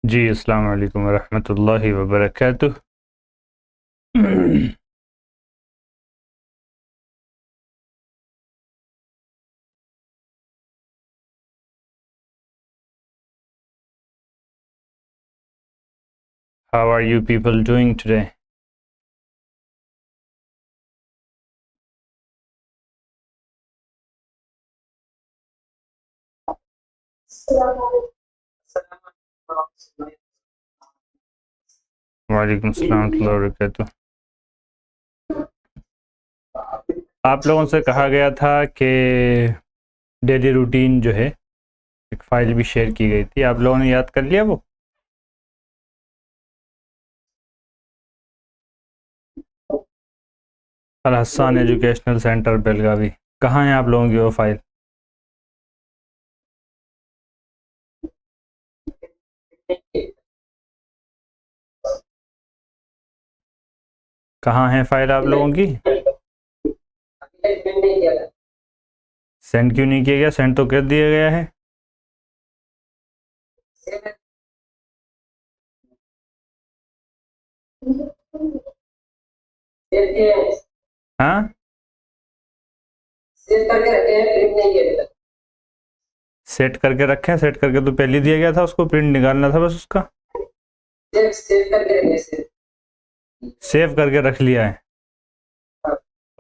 जी, अस्सलाम वालेकुम वरहमतुल्लाहि वबरकातुह। How are you people doing today? वालेकुम अस्सलाम वरहमतुल्लाहि वबरकातुह। आप लोगों से कहा गया था कि डेली रूटीन जो है एक फ़ाइल भी शेयर की गई थी, आप लोगों ने याद कर लिया वो? अल हसन एजुकेशनल सेंटर बेलगावी, कहाँ है आप लोगों की वो फ़ाइल? कहाँ है फ़ाइल आप लोगों की? सेंड क्यों नहीं किया गया? सेंड तो कर दिया गया है। हाँ, सेट करके रखें। सेट करके तो पहले दिया गया था, उसको प्रिंट निकालना था बस उसका। सेव करके रख लिया है।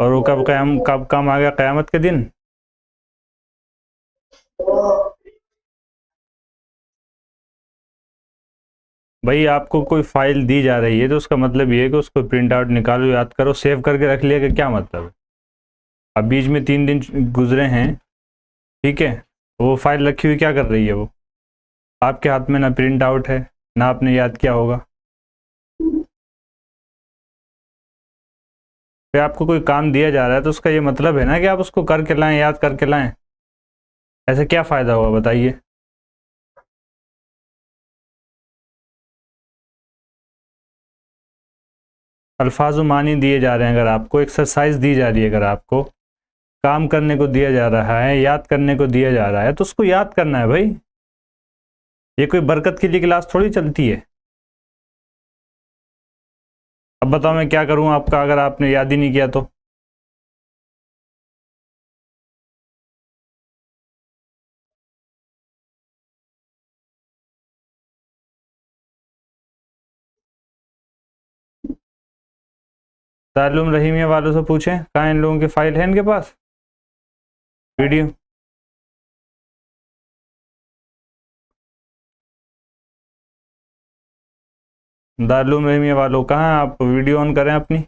और वो कब काम आ गया? क़यामत के दिन। भाई आपको कोई फाइल दी जा रही है तो उसका मतलब ये है कि उसको प्रिंट आउट निकालो, याद करो। सेव करके रख लिया कि क्या मतलब है? अब बीच में 3 दिन गुजरे हैं, ठीक है, वो फाइल रखी हुई क्या कर रही है? वो आपके हाथ में ना प्रिंट आउट है, ना आपने याद किया होगा। फिर आपको कोई काम दिया जा रहा है तो उसका ये मतलब है ना कि आप उसको करके लाएं, याद करके लाएं। ऐसे क्या फ़ायदा हुआ बताइए? अल्फाज मानी दिए जा रहे हैं, अगर आपको एक्सरसाइज दी जा रही है, अगर आपको काम करने को दिया जा रहा है, याद करने को दिया जा रहा है, तो उसको याद करना है भाई। ये कोई बरकत के लिए क्लास थोड़ी चलती है। अब बताओ मैं क्या करूं आपका, अगर आपने याद ही नहीं किया तो? ताल्लुम रहीमिया वालों से पूछें, कहाँ इन लोगों की फाइल है इनके पास वीडियो? ताल्लुम रहीमिया वालों कहाँ हैं? आप वीडियो ऑन करें अपनी।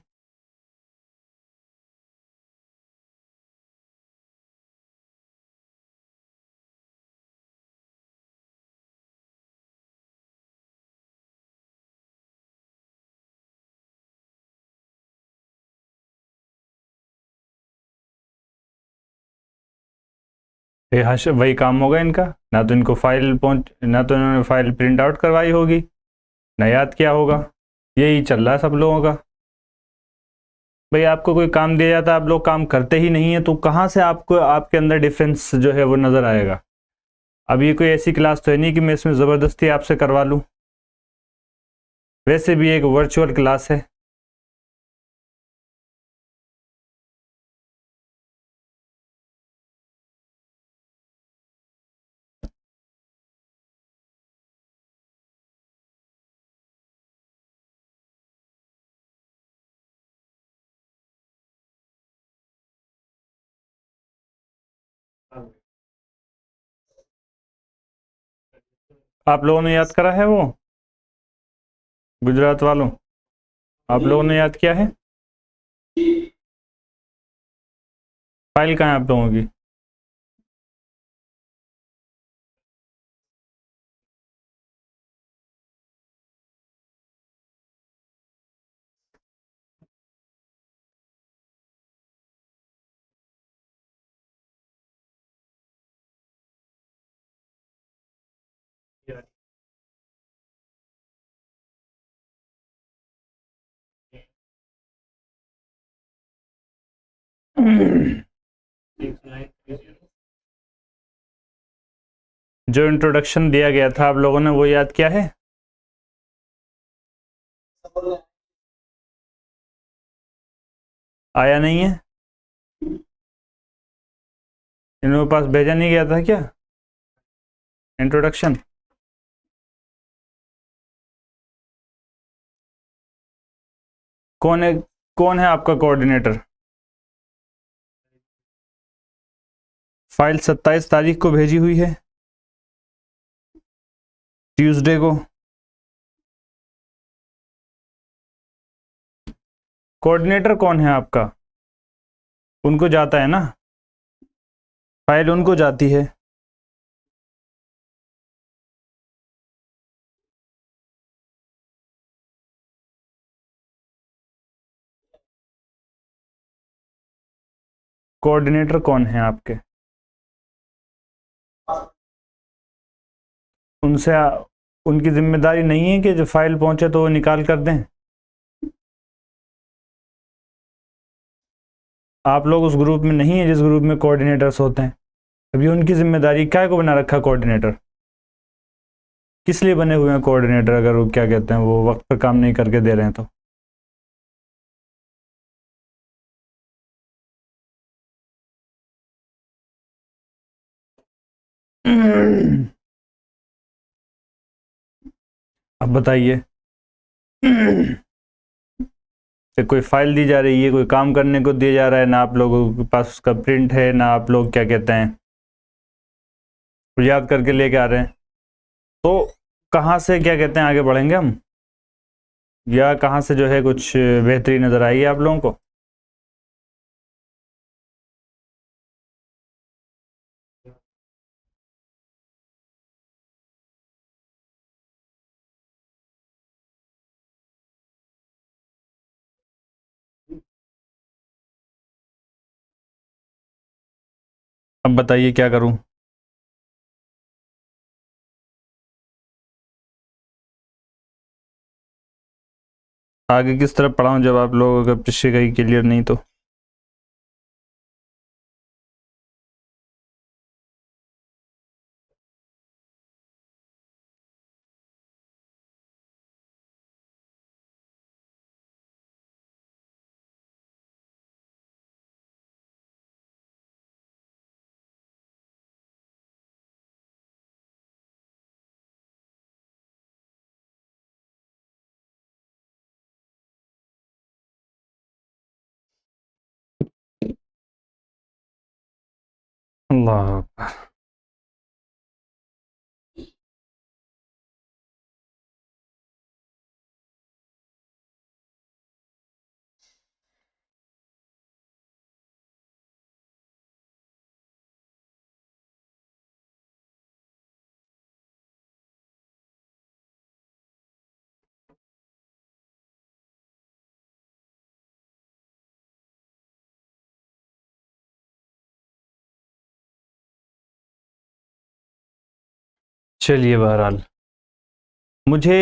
ये हश वही काम होगा इनका, ना तो इनको फाइल पहुँच, ना तो इन्होंने फाइल प्रिंट आउट करवाई होगी, ना याद किया होगा। यही चल रहा है सब लोगों का। भाई आपको कोई काम दिया जाता है, आप लोग काम करते ही नहीं है, तो कहाँ से आपको आपके अंदर डिफरेंस जो है वो नज़र आएगा? अब ये कोई ऐसी क्लास तो है नहीं कि मैं इसमें ज़बरदस्ती आपसे करवा लूँ। वैसे भी एक वर्चुअल क्लास है। आप लोगों ने याद करा है वो? गुजरात वालों, आप लोगों ने याद किया है? फाइल कहाँ है आप लोगों की? जो इंट्रोडक्शन दिया गया था आप लोगों ने वो याद किया है? आया नहीं है, इन लोगों के पास भेजा नहीं गया था क्या इंट्रोडक्शन? कौन है, कौन है आपका कोऑर्डिनेटर? फाइल 27 तारीख को भेजी हुई है, ट्यूसडे को। कोऑर्डिनेटर कौन है आपका? उनको जाता है ना, फाइल उनको जाती है। कोऑर्डिनेटर कौन है आपके? उनसे उनकी जिम्मेदारी नहीं है कि जो फाइल पहुंचे तो वो निकाल कर दें? आप लोग उस ग्रुप में नहीं है जिस ग्रुप में कोऑर्डिनेटर्स होते हैं? अभी उनकी जिम्मेदारी क्या को बना रखा कोऑर्डिनेटर? किस लिए बने हुए हैं कोऑर्डिनेटर अगर वो क्या कहते हैं वो वक्त पर काम नहीं करके दे रहे हैं तो? अब बताइए। से कोई फाइल दी जा रही है, कोई काम करने को दिया जा रहा है, ना आप लोगों के पास उसका प्रिंट है, ना आप लोग क्या कहते हैं याद करके लेके आ रहे हैं, तो कहाँ से क्या कहते हैं आगे बढ़ेंगे हम? या कहाँ से जो है कुछ बेहतरी नज़र आई है आप लोगों को? अब बताइए क्या करूं? आगे किस तरफ पढ़ाऊं जब आप लोगों का पीछे कहीं क्लियर नहीं तो? अल्लाह अकबर। चलिए बहरहाल, मुझे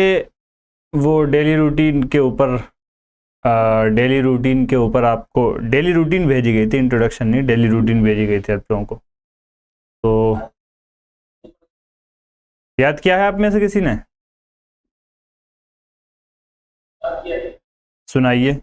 वो डेली रूटीन के ऊपर आपको डेली रूटीन भेजी गई थी, इंट्रोडक्शन नहीं, डेली रूटीन भेजी गई थी आप लोगों को, तो याद किया है आप में से किसी ने? सुनाइए।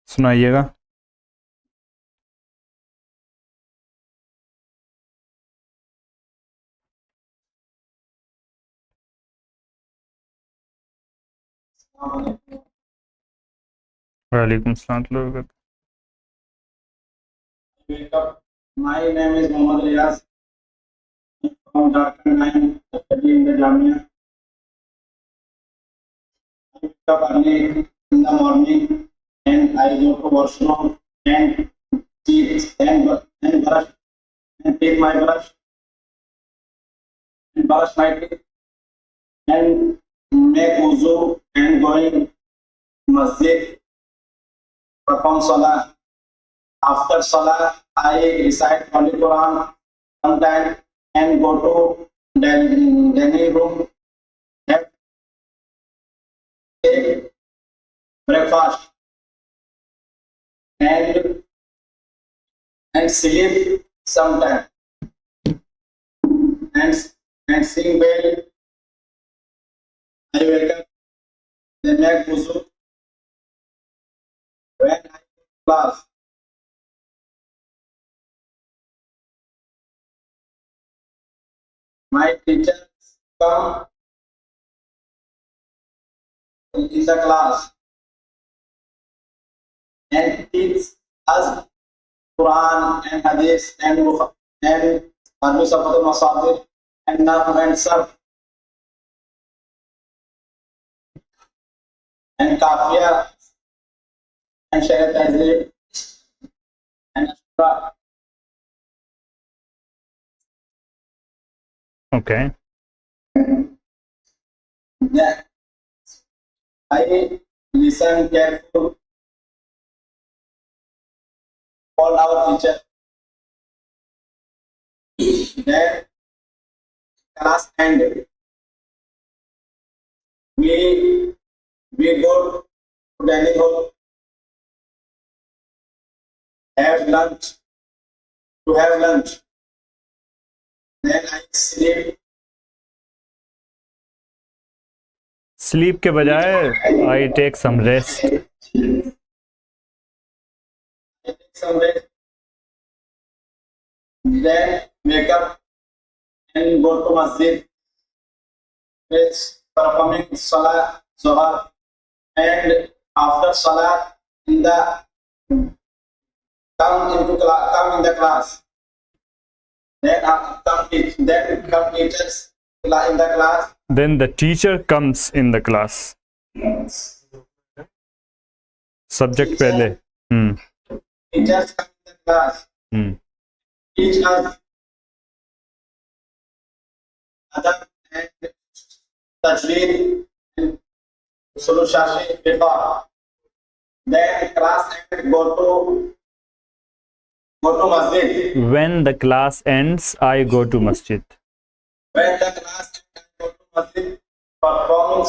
सुनाइएगा। वालेकुम सलाम लोग। My name is Mohammad Riaz from Jharkhand. I am studying in the Jamia. I wake up early in the morning and I go to washroom and teeth and brush and take my brush and brush my teeth and make wuzu and going masjid, perform salah. After salah, I recite Holy Quran sometime and go to dining room, have take breakfast and sleep sometime and sing well. I wake up, then make wuzu. When I go to class, my teachers come in the class and teach us Quran and Hadith and Arabic Safatul Masadir and Nahm and Sarf and Kafia and Sharia Tahzib and Ashura. Okay. Then I listen carefully, call our teacher. Then class ended. We go to dining hall, have lunch, to have lunch. Then I sleep. Sleep के बजाय I take some rest. I take some rest. Then wake up and go to masjid. It's performing salah, zohar, and after salah, come in the class. Then come teachers in the class. Then the teacher comes in the class. Subject पहले. Teachers come in the class. Teach us adab and tajweed and usul shashi fiqh. Then class and go to masjid. When the class ends, I go to masjid. When the class ends, I go to masjid, performing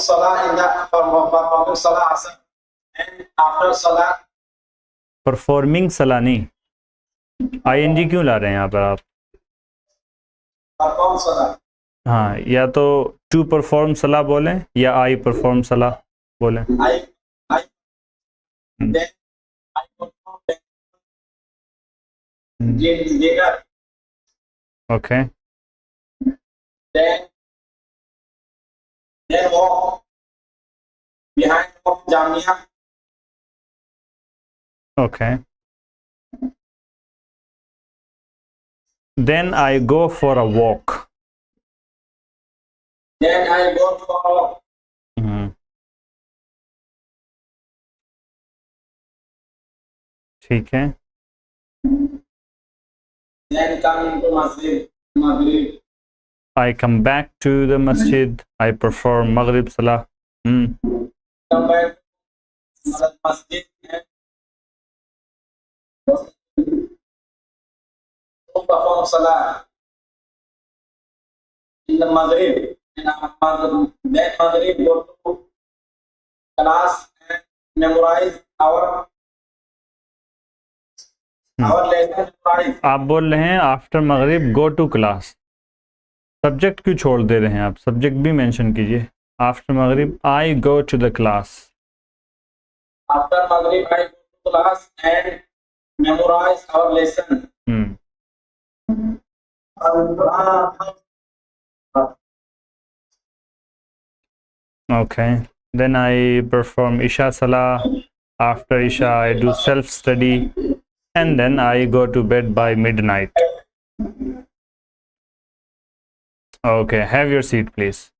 salah asr, and after salah. Performing सला नहीं, ING क्यों ला रहे हैं यहाँ पर आप? Perform salah. हाँ, या तो टू परफॉर्म सला बोलें या आई परफॉर्म सला बोलें. Then I go to dinner. Okay. Then walk behind of Jamia. Okay. Then I go for a walk. Then I go for a walk. ठीक है. Then come into masjid, Maghrib. I come back to the masjid. I perform Maghrib Salah. Come back to masjid and perform salah in the Maghrib. And then Maghrib go to class and memorize our lesson. आप बोल रहे हैं after मगरिब go to class. Subject क्यों छोड़ दे रहे हैं आप? सब्जेक्ट भी मेंशन कीजिए. आफ्टर मगरिब I go to the class. After Maghrib I go to class and memorize our lesson. Okay. Then I perform Isha Salah. After Isha I do self-study. And then I go to bed by midnight. Okay, have your seat, please.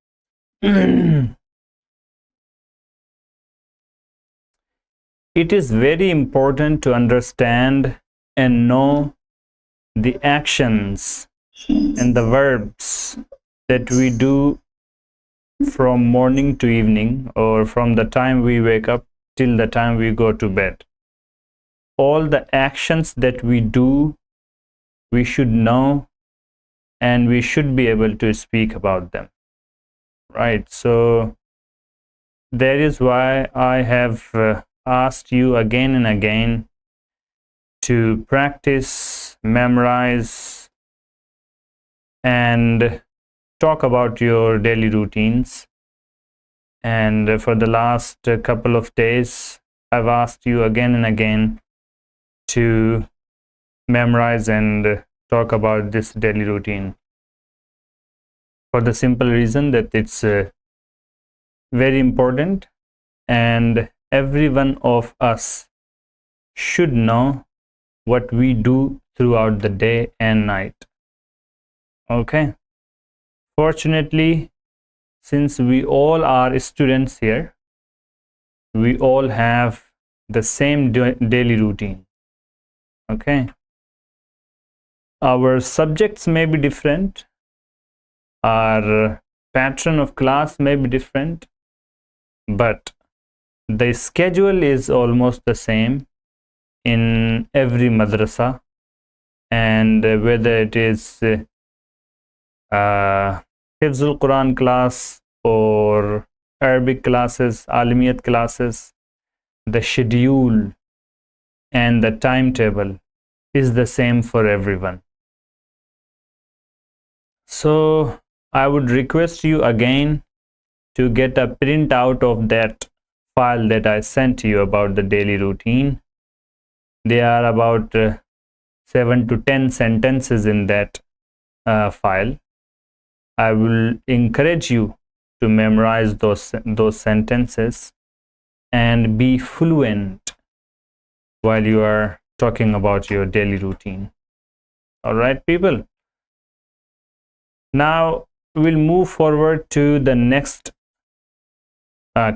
It is very important to understand and know the actions and the verbs that we do from morning to evening, or from the time we wake up till the time we go to bed. All the actions that we do, we should know, and we should be able to speak about them, right? So that is why I have asked you again and again to practice, memorize, and talk about your daily routines. And for the last couple of days, I've asked you again and again to memorize and talk about this daily routine, for the simple reason that it's very important, and every one of us should know what we do throughout the day and night. Okay, fortunately, since we all are students here, we all have the same daily routine. Okay, our subjects may be different, our pattern of class may be different, but the schedule is almost the same in every madrasa. And whether it is Hifzul Quran class or Arabic classes, Alimiyat classes, the schedule and the timetable is the same for everyone. So I would request you again to get a printout of that file that I sent to you about the daily routine. There are about 7 to 10 sentences in that file. I will encourage you to memorize those sentences and be fluent while you are talking about your daily routine. All right, people. Now we'll move forward to the next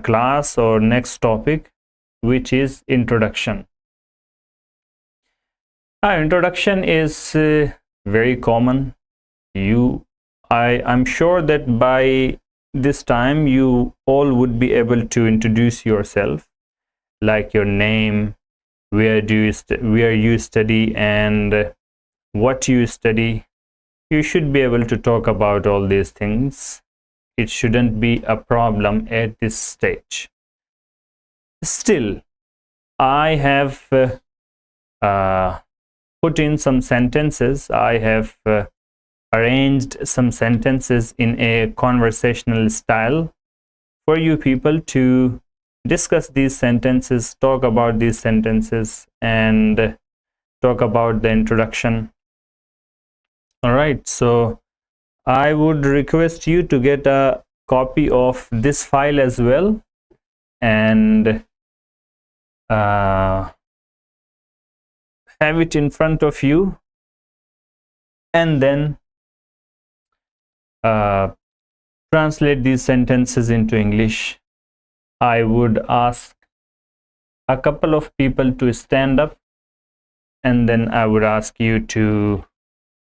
class or next topic, which is introduction. Introduction is very common. I'm sure that by this time you all would be able to introduce yourself, like your name, where you study, and what you study. You should be able to talk about all these things. It shouldn't be a problem at this stage. Still, I have put in some sentences. I have arranged some sentences in a conversational style for you people to discuss these sentences, talk about these sentences, and talk about the introduction. All right, so I would request you to get a copy of this file as well, and have it in front of you, and then translate these sentences into English. I would ask a couple of people to stand up, and then I would ask you to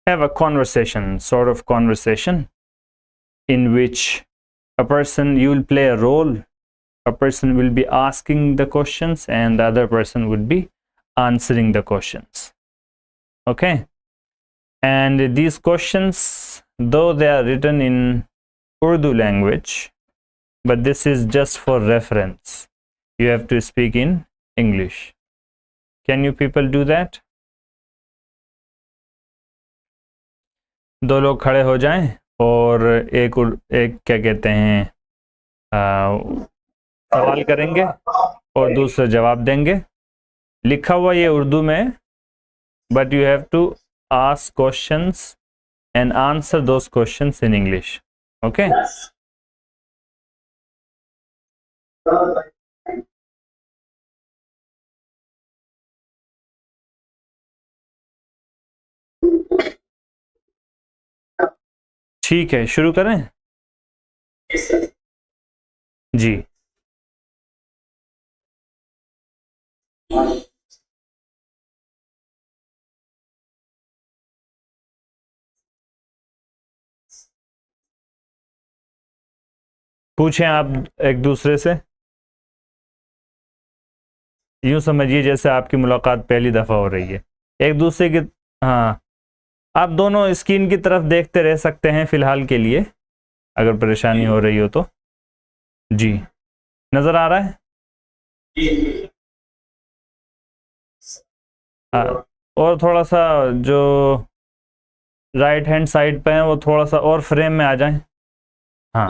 have a conversation, sort of conversation, in which you will play a role. A person will be asking the questions and the other person would be answering the questions. Okay, and these questions, though they are written in Urdu language, but this is just for reference. You have to speak in English. Can you people do that? दो लोग खड़े हो जाएं और एक क्या कहते हैं सवाल करेंगे और दूसरा जवाब देंगे. लिखा हुआ ये उर्दू में, but you have to ask questions and answer those questions in English. Okay? ठीक है, शुरू करें? जी. पूछें आप एक दूसरे से, यूं समझिए जैसे आपकी मुलाकात पहली दफ़ा हो रही है एक दूसरे की। हाँ, आप दोनों स्क्रीन की तरफ देखते रह सकते हैं फ़िलहाल के लिए, अगर परेशानी हो रही हो तो। जी, नज़र आ रहा है? हाँ, और थोड़ा सा जो राइट हैंड साइड पे है वो थोड़ा सा और फ्रेम में आ जाएं। हाँ,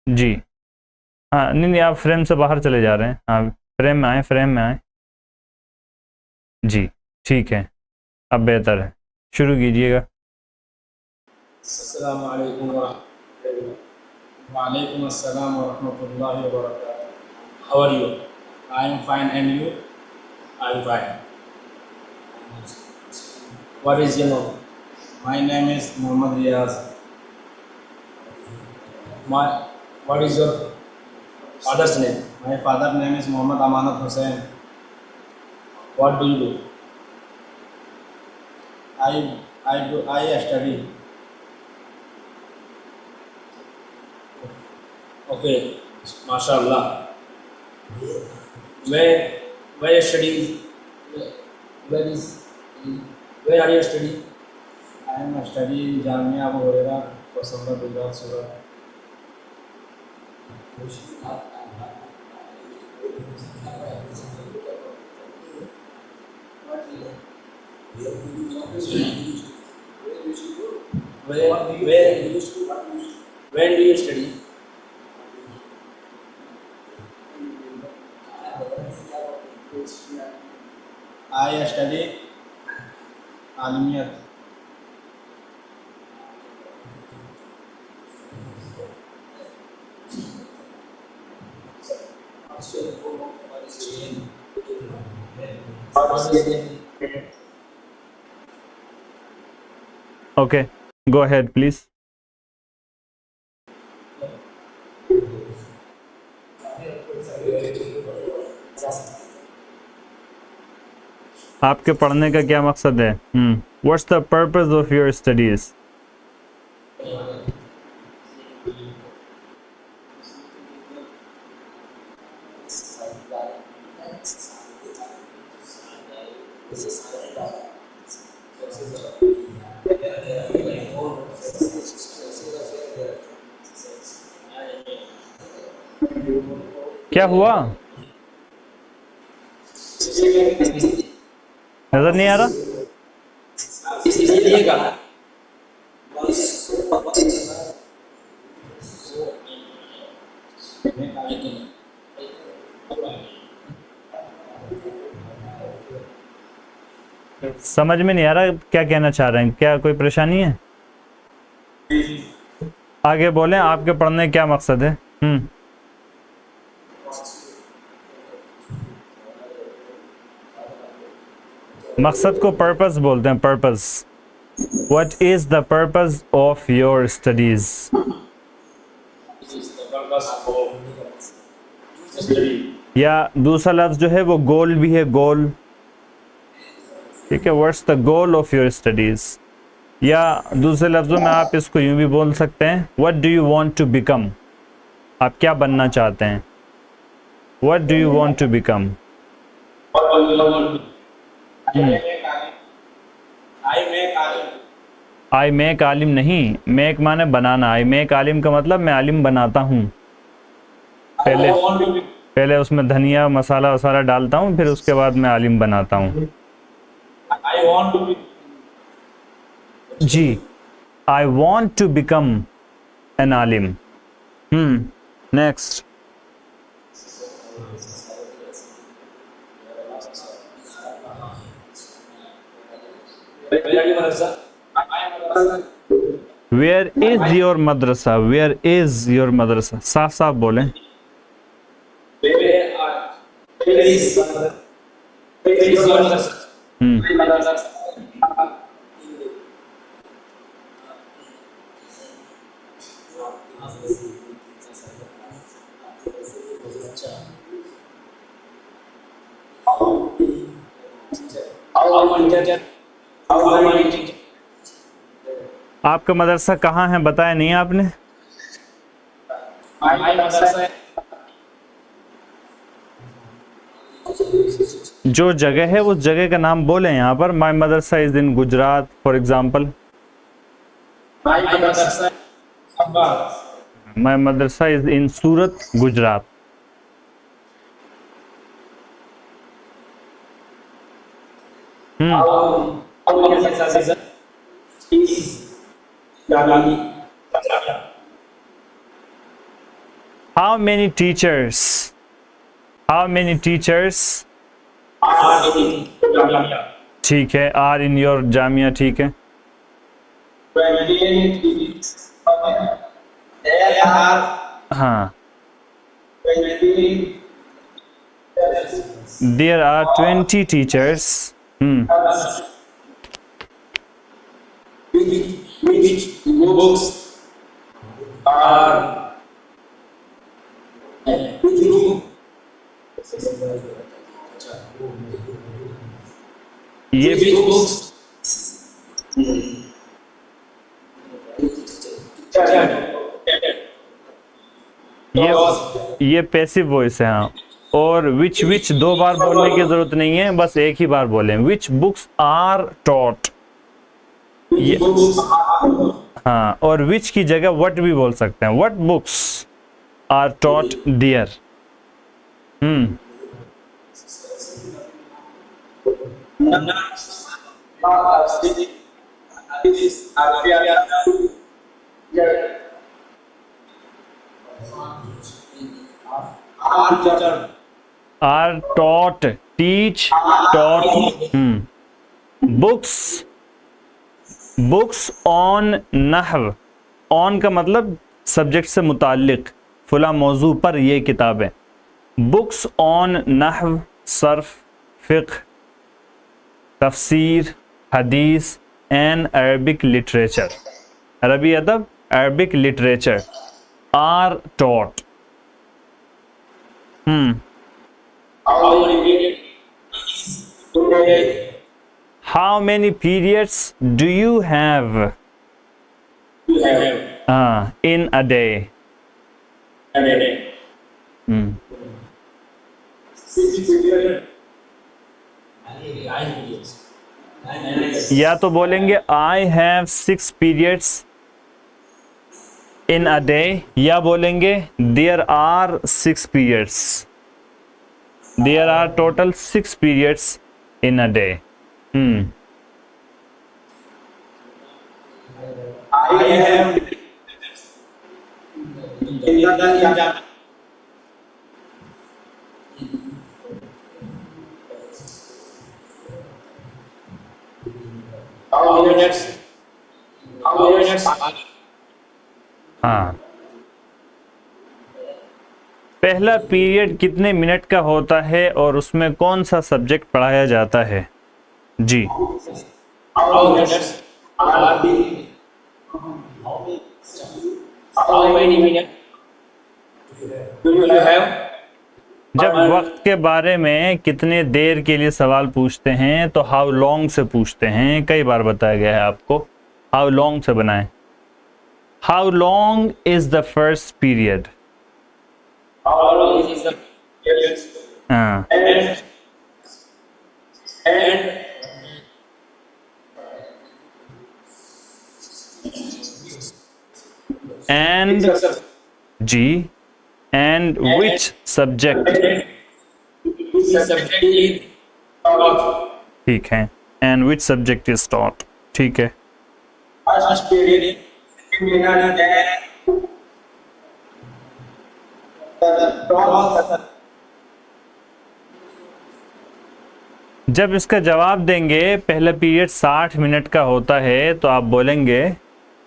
जी, हाँ, नहीं नहीं, आप फ्रेम से बाहर चले जा रहे हैं। हाँ, फ्रेम में आए, फ्रेम में आए। जी, ठीक है, अब बेहतर है, शुरू कीजिएगा। अस्सलामु अलैकुम वालेकुम अस्सलाम व रहमतुल्लाहि व बरकातुहू। How are you? I am fine, and you? I am fine. What is your name? My name is Muhammad Riaz. My What is your father's name? My father's name is Muhammad Amanat Hussain. What do you do? I study. Okay, mashallah. Where where you study? Where is where are you studying? I am studying Jamia Abu Hurairah, Kosamba, Gujarat, Surat. Where when do you study? I study Alimiyat. Okay, go ahead please. आपके पढ़ने का क्या मकसद है? What's the purpose of your studies? क्या हुआ, नजर नहीं आ रहा? समझ में नहीं आ रहा क्या कहना चाह रहे हैं, क्या कोई परेशानी है? आगे बोलें, आपके पढ़ने का क्या मकसद है? मकसद को पर्पस बोलते हैं, purpose. What is the purpose of your studies? या दूसरा लफ्ज जो है वो गोल भी है, गोल। ठीक है, what's the goal of your studies? या दूसरे लफ्जों में आप इसको यूं भी बोल सकते हैं, what do you want to become? आप क्या बनना चाहते हैं? What do you want to become? I make आलिम नहीं, मेक माने बनाना। आई मेक आलिम का मतलब मैं आलिम बनाता हूँ। पहले उसमें धनिया मसाला वसाला डालता हूँ, फिर उसके बाद मैं आलिम बनाता हूँ। जी, I want to become an आलिम। Next. Where is your madrasa? Where is your madrasa? साफ साफ बोलें। आपका मदरसा कहाँ है बताया नहीं आपने? My madrasa जो जगह है उस जगह का नाम बोले यहाँ पर। My madrasa is in Gujarat for example. my madrasa Ahmedabad. My madrasa is in Surat Gujarat. How many classes is Jamia? How many teachers? How many teachers? Are in Jamia. ठीक है, आर इन योर जामिया, ठीक है। 20 there are हाँ, 20 there are 20 teachers. which books are ये which books ये passive voice है। हाँ, और विच दो बार बोलने की जरूरत नहीं है, बस एक ही बार बोलें। Which books are taught. हाँ, और विच की जगह व्हाट भी बोल सकते हैं। What books are taught dear. Are taught, teach, taught. Books on नहव। ऑन का मतलब सब्जेक्ट से मुताल्लिक, फला मौजू पर ये किताबें। बुक्स ऑन नहव, सर्फ, फ़िक़्ह, तफसीर, हदीस एंड अरबिक लिटरेचर। अरबी अदब, Arabic literature are taught. How many periods do you have in a day? या तो बोलेंगे I have 6 periods in a day, या बोलेंगे there are 6 periods. There are total 6 periods in a day. I have हाँ, पहला period कितने minute का होता है और उसमें कौन सा सब्जेक्ट पढ़ाया जाता है? जी, जब वक्त के बारे में कितने देर के लिए सवाल पूछते हैं तो हाउ लॉन्ग से पूछते हैं। कई बार बताया गया है आपको, हाउ लॉन्ग से बनाएं। How long is the first period. हाँ, एंड जी, एंड विच सब्जेक्ट। ठीक है, and which subject is taught. ठीक है, जब इसका जवाब देंगे पहला पीरियड 60 मिनट का होता है तो आप बोलेंगे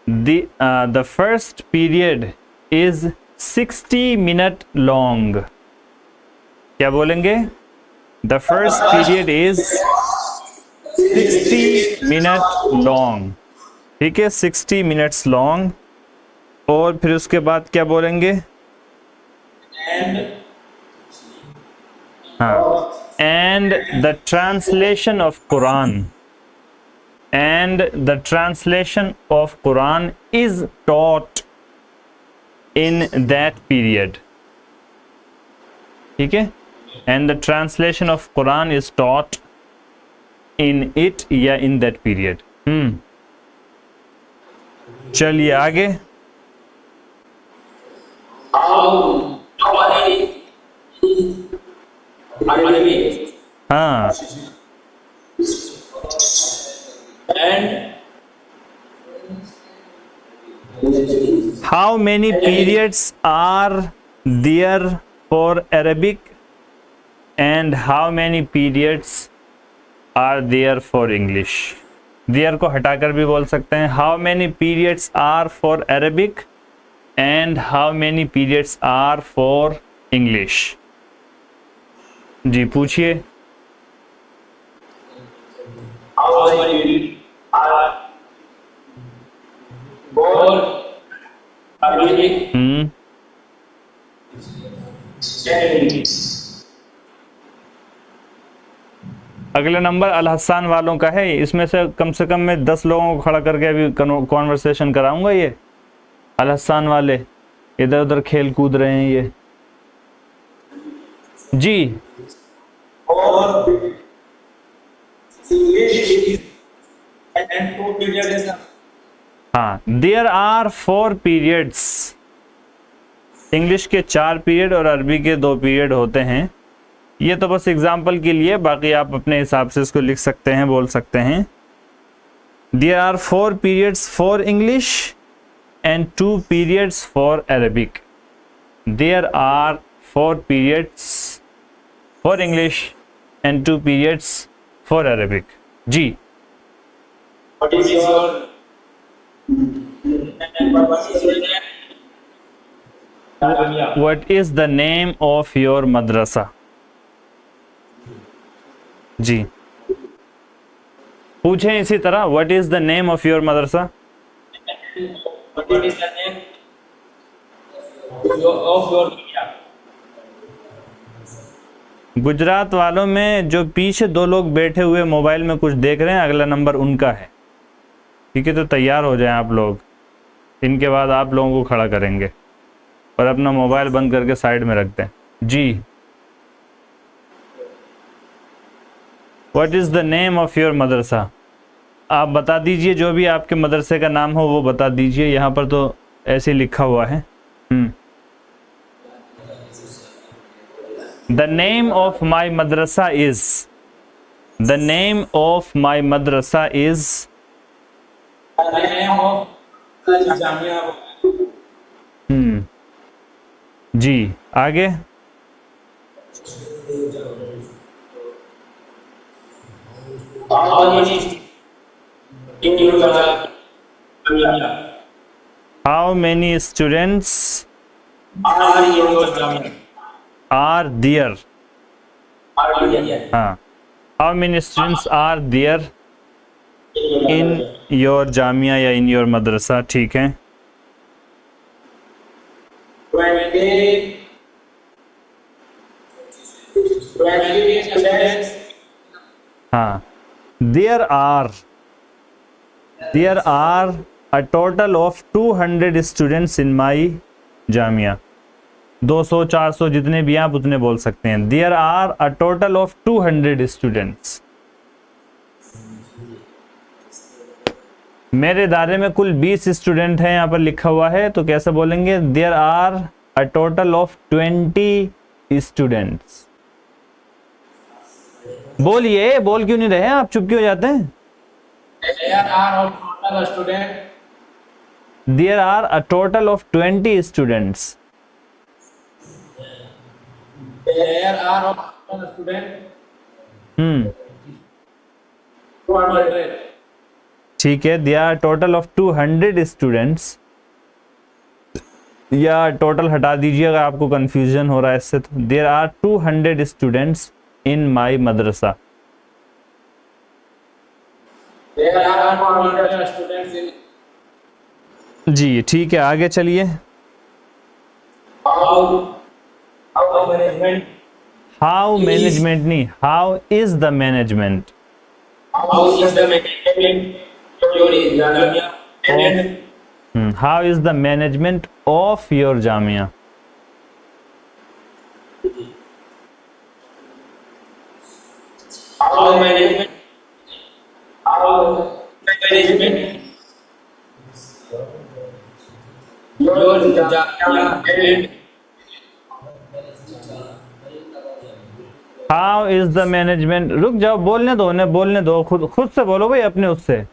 the first period is 60 minute long. क्या बोलेंगे? The first period is 60 minute long. ठीक है, 60 मिनट्स लॉन्ग। और फिर उसके बाद क्या बोलेंगे? हाँ, and the translation of Quran, and the translation of Quran is taught in that period. ठीक है, and the translation of Quran is taught in it या in that period. चलिए आगे. हाँ, how many periods are there for Arabic and how many periods are there for English? there को हटाकर भी बोल सकते हैं how many periods are for Arabic and how many periods are for English. जी पूछिए. अगला नंबर अल हसन वालों का है. इसमें से कम मैं 10 लोगों को खड़ा करके अभी कॉन्वर्सेशन कराऊंगा. ये अल हसन वाले इधर उधर खेल कूद रहे हैं ये. जी हाँ, देयर आर 4 पीरियड्स. इंग्लिश के 4 पीरियड और अरबी के 2 पीरियड होते हैं. ये तो बस एग्जाम्पल के लिए, बाकी आप अपने हिसाब से इसको लिख सकते हैं, बोल सकते हैं. There are 4 periods for English and 2 periods for Arabic. There are 4 periods for English and 2 periods for Arabic. जी What is the name of your madrasa? जी पूछें इसी तरह. What is the name of your madrasa? What is the name of your Gujarat वालों में जो पीछे 2 लोग बैठे हुए मोबाइल में कुछ देख रहे हैं, अगला नंबर उनका है. ठीक है, तो तैयार हो जाएं आप लोग. इनके बाद आप लोगों को खड़ा करेंगे और अपना मोबाइल बंद करके साइड में रख दें. जी what is the name of your madrasa? आप बता दीजिए, जो भी आपके मदरसे का नाम हो वो बता दीजिए. यहाँ पर तो ऐसे लिखा हुआ है. The name of my madrasa is, the name of my madrasa is, जी आगे. How many students are there? हाँ, how many students are there in your Jamia या in your मदरसा? ठीक है. 20 students. हाँ, there are a total of 200 students in my Jamia. 200 400 जितने भी आप उतने बोल सकते हैं. there are a total of 200 students. मेरे इदारे में कुल 20 स्टूडेंट हैं, यहाँ पर लिखा हुआ है, तो कैसे बोलेंगे? there are a total of 20 students. बोलिए, बोल क्यों नहीं रहे हैं आप? चुप क्यों हो जाते हैं? There are a total student. There are a total of 20 students. There are a total student. 200. ठीक है. there are total of 200 students. या टोटल हटा दीजिए अगर आपको कंफ्यूजन हो रहा है इससे. तो there are 200 students in my madrasa. There are 200 students in. जी ठीक है, आगे चलिए. How management. How management नहीं, how is the management? How is the management? How is the management of your Jamia? How is the management, रुक जाओ, बोलने दो उन्हें, बोलने दो, खुद खुद से बोलो भाई अपने उससे,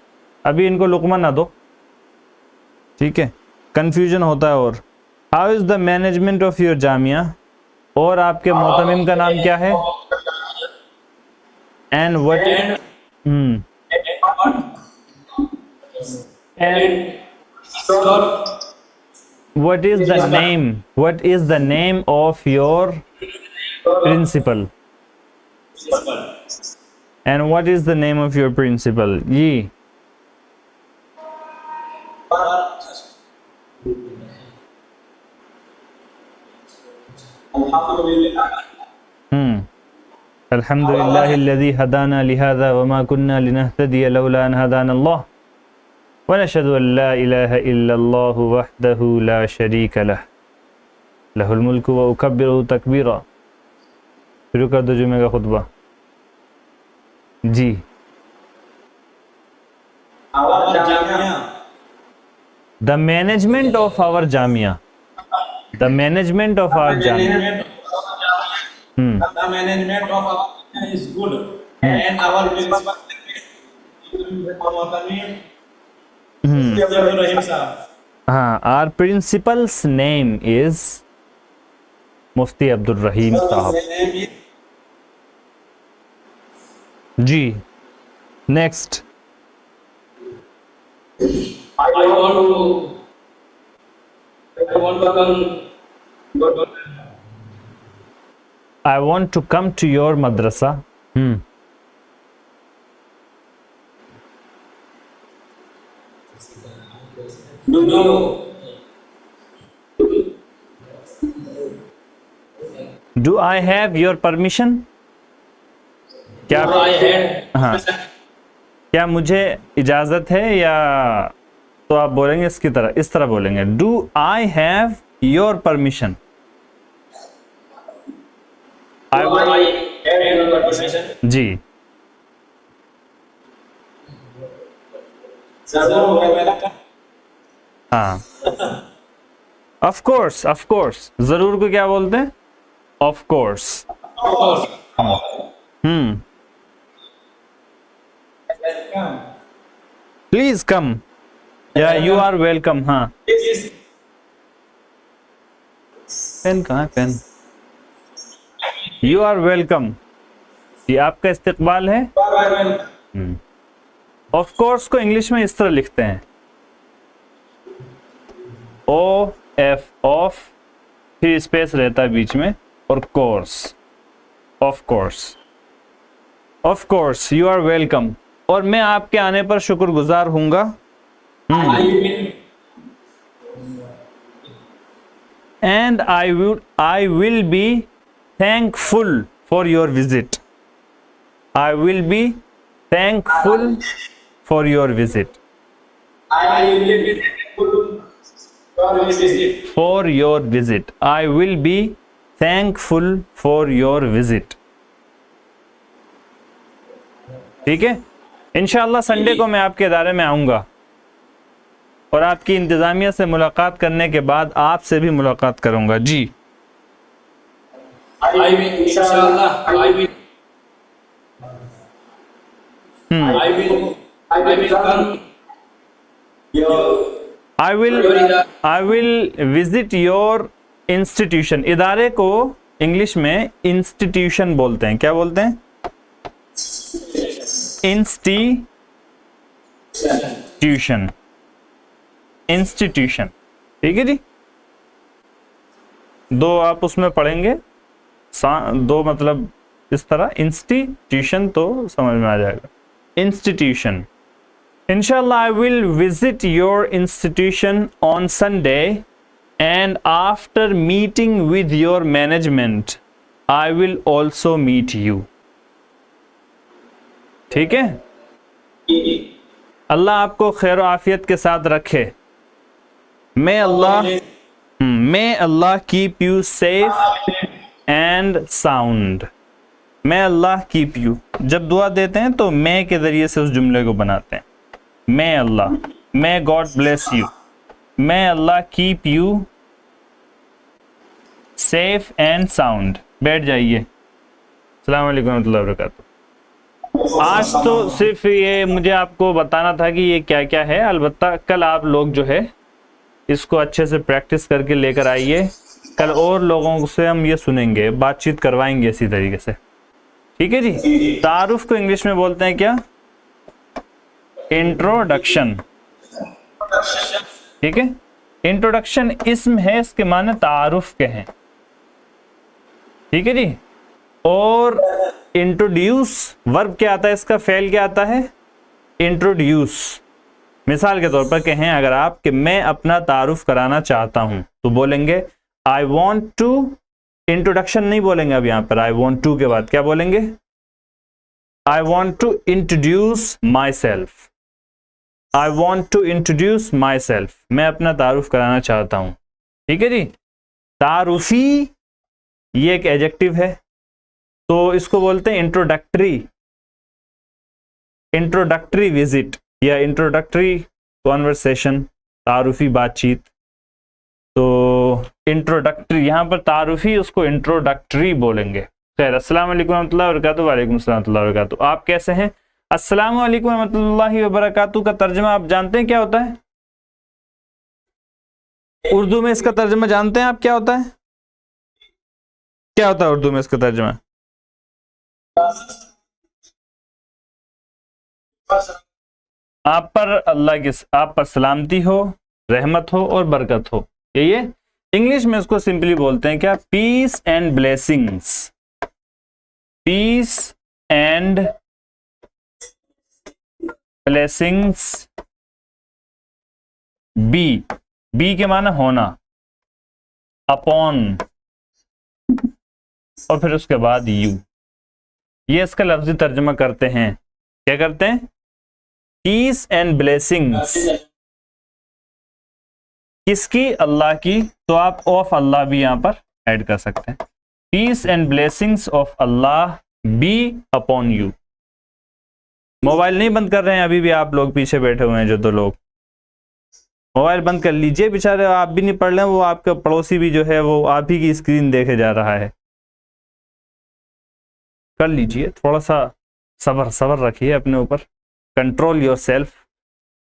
अभी इनको लुकमा ना दो, ठीक है, कंफ्यूजन होता है। और how is the management of your जामिया, और आपके मोहतमिम का नाम क्या है? And what what is the name, what is the name of your principal? And what is the name of your principal? Ye. Alhamdulillahilladhi hadana lihadha wa ma kunna linahtadiya lawla an hadana Allah. Wa nashhadu an la ilaha illa Allah wahdahu la sharika lah. Lahul mulku wa ukabbiru takbira. शुरू कर दो जुमे का खुतबा जी। The management of our Jamia, the management of our Jamia, The management of our Jamia is good, and our principal Abdul Rahim sahab. हाँ, our principal's name is Mufti Abdul Rahim Sahab ji. Next, I want to come to your madrasa. Do I have your permission? क्या हाँ, क्या मुझे इजाजत है, या तो आप बोलेंगे इसकी तरह, इस तरह बोलेंगे, do I have your permission? जी, हाँ, ऑफ कोर्स, ऑफ कोर्स, जरूर को क्या बोलते हैं? Of course. प्लीज कम, या यू आर वेलकम। हाँ, पेन कहाँ है? पेन, यू आर वेलकम, ये आपका इस्तकबाल है। ऑफ कोर्स को इंग्लिश में इस तरह लिखते हैं, ओ एफ, ऑफ, फिर स्पेस रहता है बीच में, और course, of course, of course, you are welcome, और मैं आपके आने पर शुक्रगुजार हूंगा। And I will be thankful for your visit, I will be thankful for your visit, for your visit, I will be thankful for your visit. ठीक है, इंशाअल्लाह संडे को मैं आपके इदारे में आऊँगा और आपकी इंतज़ामिया से मुलाकात करने के बाद आपसे भी मुलाकात करूँगा जी। I will visit your institution। इदारे को इंग्लिश में इंस्टीट्यूशन बोलते हैं, क्या बोलते हैं? इंस्टीट्यूशन, इंस्टीट्यूशन, ठीक है जी। दो आप उसमें पढ़ेंगे, दो मतलब इस तरह, इंस्टीट्यूशन तो समझ में आ जाएगा, इंस्टीट्यूशन। इंशाल्लाह I will visit your institution on Sunday and after meeting with your management I will also meet you। ठीक है, अल्लाह आपको खैर आफियत के साथ रखे। May Allah keep you safe and sound. May Allah keep you, जब दुआ देते हैं तो मे के ज़रिए से उस जुमले को बनाते हैं। May Allah, may God bless you, may Allah keep you safe and sound. बैठ जाइए। अस्सलाम वालेकुम रहमतुल्लाहि व बरकातुहू। आज तो सिर्फ ये मुझे आपको बताना था कि ये क्या क्या है, अलबत्ता कल आप लोग जो है इसको अच्छे से प्रैक्टिस करके लेकर आइए। कल और लोगों से हम ये सुनेंगे, बातचीत करवाएंगे इसी तरीके से, ठीक है जी। तारुफ को इंग्लिश में बोलते हैं क्या? इंट्रोडक्शन, ठीक है। इंट्रोडक्शन इसम है, इसके माने तारुफ के हैं, ठीक है जी। और इंट्रोड्यूस वर्ब क्या आता है, इसका फेल क्या आता है? इंट्रोड्यूस। मिसाल के तौर पर कहें अगर आप कि मैं अपना तारुफ कराना चाहता हूं तो बोलेंगे आई वॉन्ट टू, इंट्रोडक्शन नहीं बोलेंगे अब यहां पर, आई वॉन्ट टू के बाद क्या बोलेंगे? I want to introduce myself, I want to introduce myself, मैं अपना तारुफ कराना चाहता हूं, ठीक है जी। तारुफी ये एक एडजेक्टिव है, तो इसको बोलते हैं इंट्रोडक्टरी, इंट्रोडक्टरी विजिट या इंट्रोडक्टरी कॉन्वर्सेशन, तारुफी बातचीत। तो इंट्रोडक्टरी यहाँ पर तारुफी, उसको इंट्रोडक्टरी बोलेंगे। खैर, अस्सलाम वालेकुम रहमतुल्लाहि व बरकातुहू। वालेकुम अस्सलाम रहमतुल्लाहि व बरकातुहू। आप कैसे हैं? अस्सलाम वालेकुम रहमतुल्लाहि व बरकातुहू का तर्जुमा आप जानते हैं क्या होता है? उर्दू में इसका तर्जुमा जानते हैं आप क्या होता है? क्या होता है उर्दू में इसका तर्जुमा? आप पर अल्लाह की, आप पर सलामती हो, रहमत हो और बरकत हो, ये इंग्लिश में इसको सिंपली बोलते हैं क्या? Peace and blessings, peace and blessings. बी के माना होना, अपॉन, और फिर उसके बाद यू, ये इसका लफ्जी तर्जुमा करते हैं। क्या करते हैं? पीस एंड ब्लेसिंग्स किसकी? अल्लाह की, तो आप ऑफ अल्लाह भी यहां पर ऐड कर सकते हैं। Peace and blessings of Allah be upon you. Mobile नहीं बंद कर रहे हैं अभी भी आप लोग पीछे बैठे हुए हैं जो दो लोग, मोबाइल बंद कर लीजिए। बेचारे आप भी नहीं पढ़ रहे हैं, वो आपका पड़ोसी भी जो है वो आप ही की स्क्रीन देखे जा रहा है। कर लीजिए, थोड़ा सा सबर रखिए अपने ऊपर। Control your self,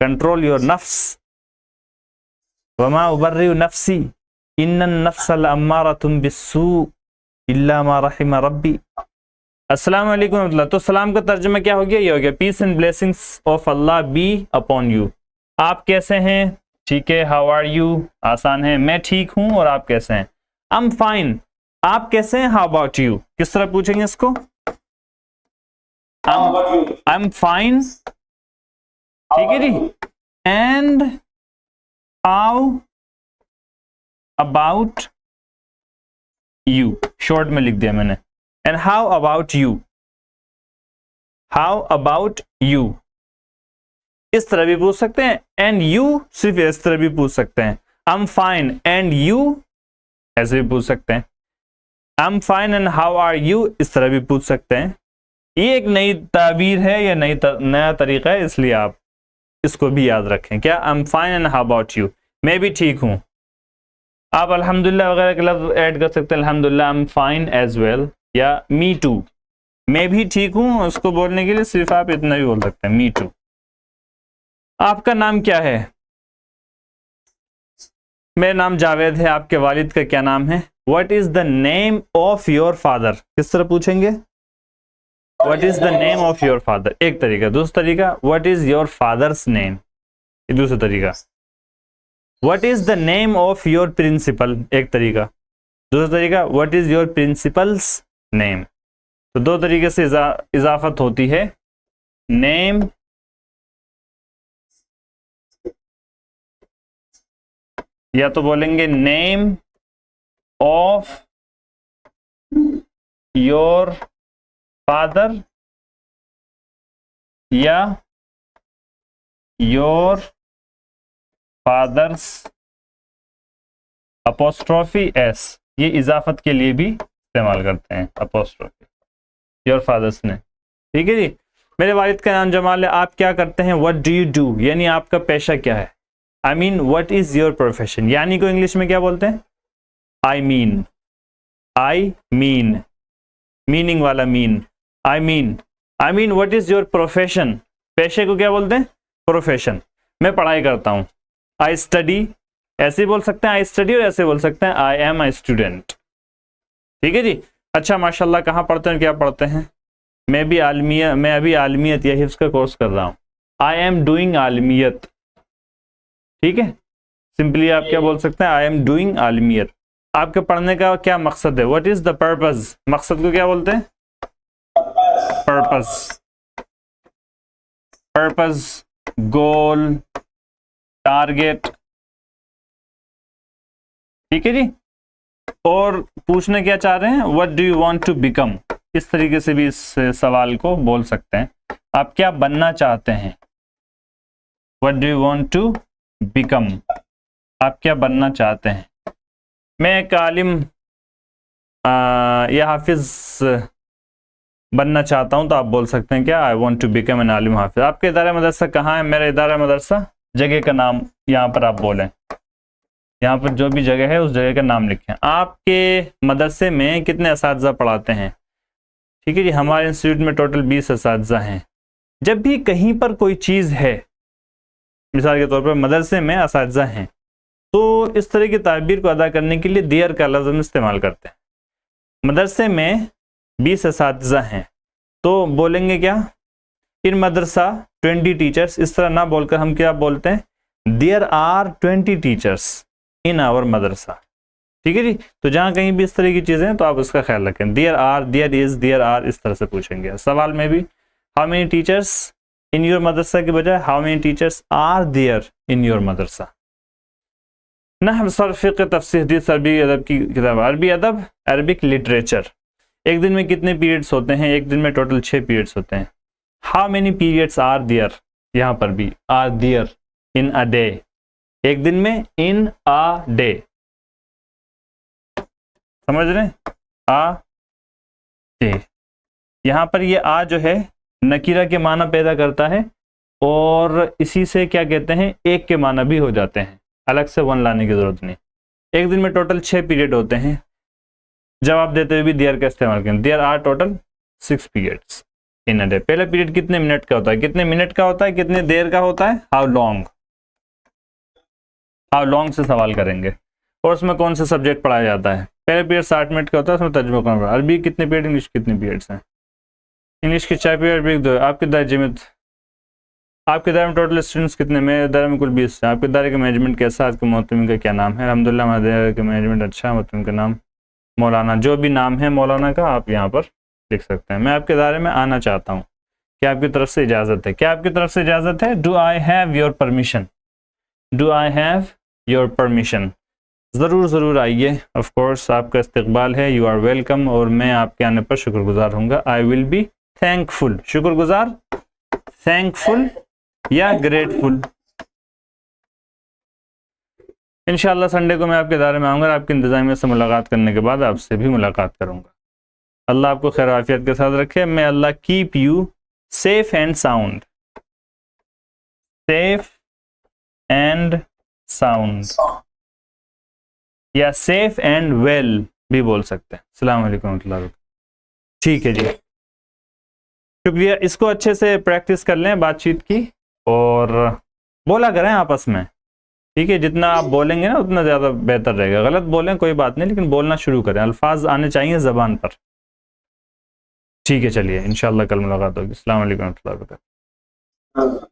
control your नफ्स। वमा उबर्रिउ नफ्सी इन्नन नफ्सल अम्मारतुम बिस्सू इल्ला मा रहिम रब्बी। अस्सलाम वालेकुम रहमतुल्लाह। तो सलाम का तर्जुमा क्या हो गया? ये हो गया peace and blessings of Allah be upon you. आप कैसे हैं? ठीक है। How are you? आसान है। मैं ठीक हूं, और आप कैसे हैं? I am fine. आप कैसे हैं? How about you? किस तरह पूछेंगे इसको? आई एम फाइन, ठीक है जी। And how about you, short में लिख दिया मैंने। And how about you, how about you इस तरह भी पूछ सकते हैं। एंड यू सिर्फ इस तरह भी पूछ सकते हैं। I am fine and you ऐसे भी पूछ सकते हैं। I am fine and how are you इस तरह भी पूछ सकते हैं। ये एक नई ताबीर है या नया तरीका है, इसलिए आप इसको भी याद रखें। क्या? आई am fine and how about you, मैं भी ठीक हूं। आप अल्हम्दुलिल्लाह वगैरह के लफ्ज ऐड कर सकते हैं। अल्हम्दुलिल्लाह, I am fine as well, या मी टू, मैं भी ठीक हूं। उसको बोलने के लिए सिर्फ आप इतना भी बोल सकते हैं, मी टू। आपका नाम क्या है? मेरा नाम जावेद है। आपके वालिद का क्या नाम है? What is the name of your father? किस तरह पूछेंगे? What is the name of your father, एक तरीका। दूसरा तरीका, what is your father's name, ये दूसरा तरीका। What is the name of your principal, एक तरीका। दूसरा तरीका, what is your principal's name. तो दो तरीके से इजाफत होती है। नेम या तो बोलेंगे नेम ऑफ योर फादर, या योर फादर्स अपोस्ट्रोफी एस, ये इजाफत के लिए भी इस्तेमाल करते हैं अपोस्ट्रोफी, योर फादर्स ने। ठीक है जी। मेरे वालिद का नाम जमाल है, आप क्या करते हैं? व्हाट डू यू डू, यानी आपका पेशा क्या है। I mean what is your profession, यानी को इंग्लिश में क्या बोलते हैं? I mean, I mean, meaning वाला mean, I mean what is your profession, पेशे को क्या बोलते हैं? प्रोफेशन। मैं पढ़ाई करता हूं, आई स्टडी, ऐसे बोल सकते हैं आई स्टडी, और ऐसे बोल सकते हैं आई एम अ स्टूडेंट। ठीक है जी। अच्छा माशाल्लाह, कहाँ पढ़ते हैं, क्या पढ़ते हैं? मैं अभी आलमियत या हिफ्ज़ का कोर्स कर रहा हूँ। आई एम डूइंग आलमियत। ठीक है, सिंपली आप क्या बोल सकते हैं? आई एम डूइंग आलमियत। आपके पढ़ने का क्या मकसद है? व्हाट इज द पर्पस, मकसद को क्या बोलते हैं? Purpose, purpose, goal, target. ठीक है जी। और पूछने क्या चाह रहे हैं? What do you want to become, इस तरीके से भी इस सवाल को बोल सकते हैं। आप क्या बनना चाहते हैं? What do you want to become, आप क्या बनना चाहते हैं? मैं एक आलिम या हाफिज बनना चाहता हूं, तो आप बोल सकते हैं क्या? I want to become an alim hafiz. आपके इदारा मदरसा कहाँ है? मेरा इदारा मदरसा, जगह का नाम यहाँ पर आप बोलें, यहाँ पर जो भी जगह है उस जगह का नाम लिखें। आपके मदरसे में कितने असातिज़ा पढ़ाते हैं? ठीक है जी, हमारे इंस्टीट्यूट में टोटल 20 असातिज़ा हैं। जब भी कहीं पर कोई चीज़ है, मिसाल के तौर पर मदरसे में असातिज़ा हैं, तो इस तरह की ताबीर को अदा करने के लिए देयर का लफ्ज़ हम इस्तेमाल करते हैं। मदरसे में 20 असातिज़ा हैं, तो बोलेंगे क्या? इन मदरसा 20 टीचर्स, इस तरह ना बोलकर हम क्या बोलते हैं? There are 20 teachers in our madrasa. ठीक है जी। तो जहां कहीं भी इस तरह की चीजें हैं तो आप उसका ख्याल रखें। There are, there is, there are, इस तरह से पूछेंगे। सवाल में भी how many teachers in your madrasa के बजाय how many teachers are there in your madrasa. नहव, सर्फ, फिक़्ह, तफ़सीर, हदीस, अरबी अदब की किताब, अरबी अदब, अरबिक लिटरेचर। एक दिन में कितने पीरियड्स होते हैं? एक दिन में टोटल 6 पीरियड्स होते हैं। How many periods are there, यहाँ पर भी are there in a day, एक दिन में इन अ डे, समझ रहे हैं? आ डे, यहाँ पर ये आ जो है नकीरा के माना पैदा करता है, और इसी से क्या कहते हैं? एक के माना भी हो जाते हैं, अलग से वन लाने की जरूरत नहीं। एक दिन में टोटल 6 पीरियड होते हैं। जवाब देते हुए भी देयर का इस्तेमाल करें। There are total 6 periods in a day. पहला पीरियड कितने मिनट का होता है? कितने मिनट का होता है? कितने देर का होता है? हाउ लॉन्ग, हाउ लॉन्ग से सवाल करेंगे। और उसमें कौन सा सब्जेक्ट पढ़ाया जाता है? पहले पीरियड 60 मिनट का होता है, उसमें तर्जुमा करना पड़ता है। अरबी कितने पीरियड, इंग्लिश कितने पीरियड्स हैं? इंग्लिश के 4 पीरियड, अरबी 2। आपके दायरे में टोटल स्टूडेंट्स कितने? मेरे दायरे में कुल 20 है। आपके दायरे का मैनेजमेंट कैसा? आपके मोहतमिन का क्या नाम है? अल्हम्दुलिल्लाह हमारे दायरे का मैनेजमेंट अच्छा है। मोहतमिन का नाम मौलाना, जो भी नाम है मौलाना का आप यहाँ पर लिख सकते हैं। मैं आपके दायरे में आना चाहता हूँ, क्या आपकी तरफ से इजाज़त है? क्या आपकी तरफ से इजाज़त है? Do I have your permission, do I have your permission. ज़रूर ज़रूर आइए, ऑफ कोर्स आपका इस्तकबाल है, यू आर वेलकम, और मैं आपके आने पर शुक्रगुजार होऊंगा। आई विल बी थैंकफुल, शुक्रगुजार, थैंकफुल या ग्रेटफुल। इंशाअल्लाह संडे को मैं आपके दायरे में आऊँगा, आपकी इंतज़ामिया से मुलाकात करने के बाद आपसे भी मुलाकात करूँगा। अल्लाह आपको खैर आफियत के साथ रखे। May Allah keep you safe and sound, safe and sound, या सेफ एंड वेल भी बोल सकते हैं। अस्सलाम वालेकुम रहमतुल्लाहि व बरकातहू। ठीक है जी, शुक्रिया। इसको अच्छे से प्रैक्टिस कर लें बातचीत की, और बोला करें आपस में। ठीक है, जितना आप बोलेंगे ना उतना ज़्यादा बेहतर रहेगा। गलत बोलें कोई बात नहीं, लेकिन बोलना शुरू करें, अल्फाज आने चाहिए ज़बान पर। ठीक है, चलिए इंशाअल्लाह कल मुलाकात होगी। अस्सलाम वालेकुम रहमतुल्लाहि व बरकातहू।